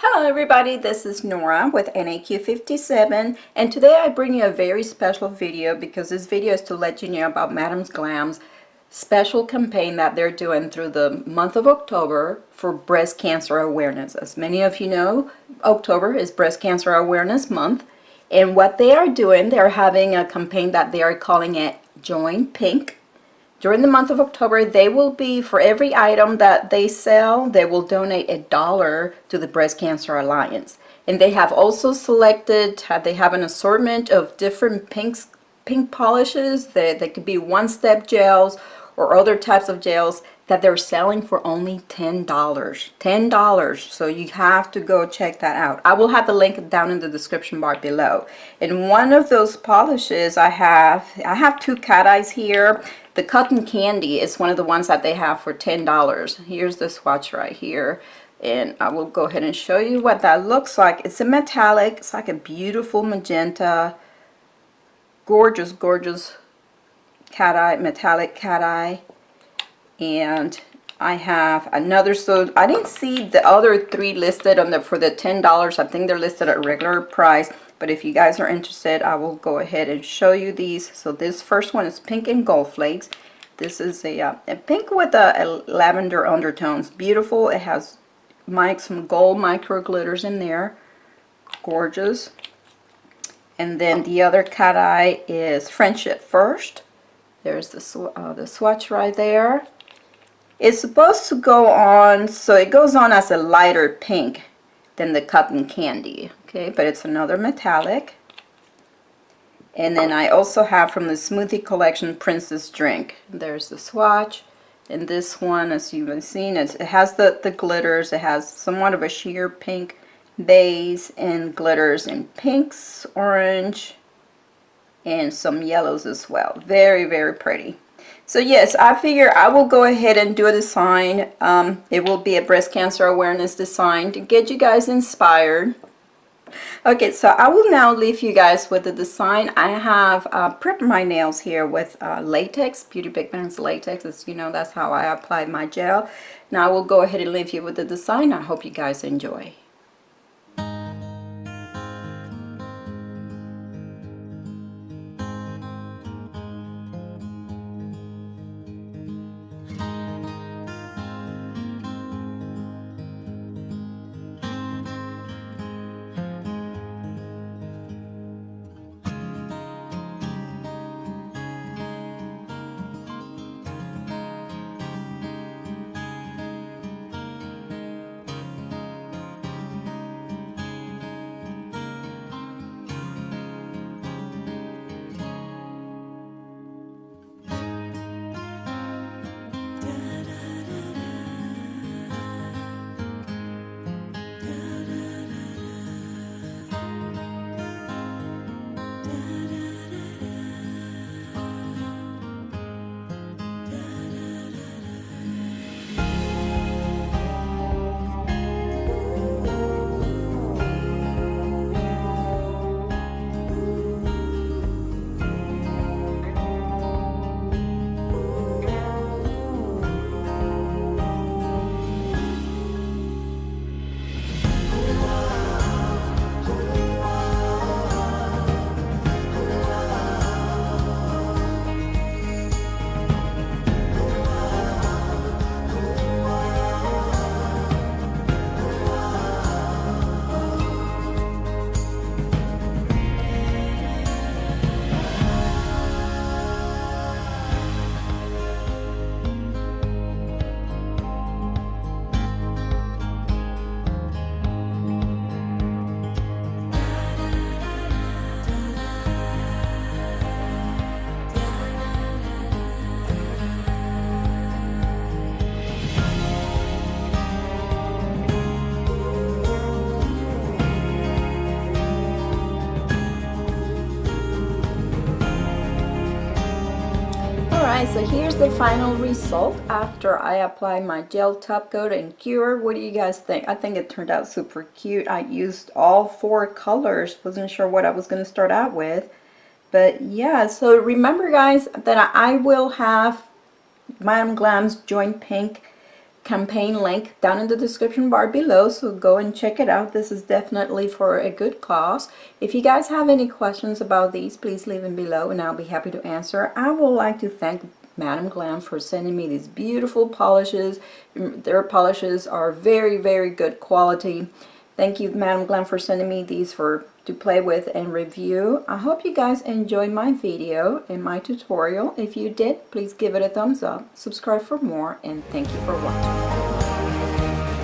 Hello everybody, this is Nora with NAQ57 and today I bring you a very special video because this video is to let you know about Madam's Glam's special campaign that they're doing through the month of October for breast cancer awareness. As many of you know, October is Breast Cancer Awareness Month, and what they are doing, they're having a campaign that they are calling it Join Pink. During the month of October, they will be, for every item that they sell, they will donate $1 to the Breast Cancer Alliance. And they have also selected, they have an assortment of different pink polishes. They could be one-step gels or other types of gels that they're selling for only $10. $10. So you have to go check that out. I will have the link down in the description bar below. And one of those polishes I have two cat eyes here. The cotton candy is one of the ones that they have for $10. Here's the swatch right here. And I will go ahead and show you what that looks like. It's a metallic. It's like a beautiful magenta. Gorgeous, gorgeous cat eye, metallic cat eye. And I have another, so I didn't see the other three listed on for the $10. I think they're listed at regular price. But if you guys are interested, I will go ahead and show you these. So this first one is pink and gold flakes. This is a pink with a lavender undertones. Beautiful. It has some gold micro glitters in there. Gorgeous. And then the other cat eye is Friendship First. There's the swatch right there. It's supposed to go on, so it goes on as a lighter pink than the cotton candy. Okay, but it's another metallic. And then I also have from the Smoothie Collection Princess Drink. There's the swatch. And this one, as you've seen, it has the glitters. It has somewhat of a sheer pink base and glitters in pinks, orange, and some yellows as well. Very, very pretty. So yes, I figure I will go ahead and do a design. It will be a breast cancer awareness design to get you guys inspired. Okay, so I will now leave you guys with the design. I have prepped my nails here with latex, Beauty Pigments latex. As you know, that's how I apply my gel. Now I will go ahead and leave you with the design. I hope you guys enjoy. Alright, so here's the final result after I apply my gel top coat and cure. What do you guys think? I think it turned out super cute. I used all 4 colors. Wasn't sure what I was going to start out with. But yeah, so remember guys that I will have Madam Glam's Join Pink campaign link down in the description bar below, so go and check it out. This is definitely for a good cause. If you guys have any questions about these, please leave them below and I'll be happy to answer. I would like to thank Madam Glam for sending me these beautiful polishes. Their polishes are very, very good quality. Thank you, Madam Glam, for sending me these to play with and review. I hope you guys enjoyed my video and my tutorial. If you did, please give it a thumbs up, subscribe for more, and thank you for watching.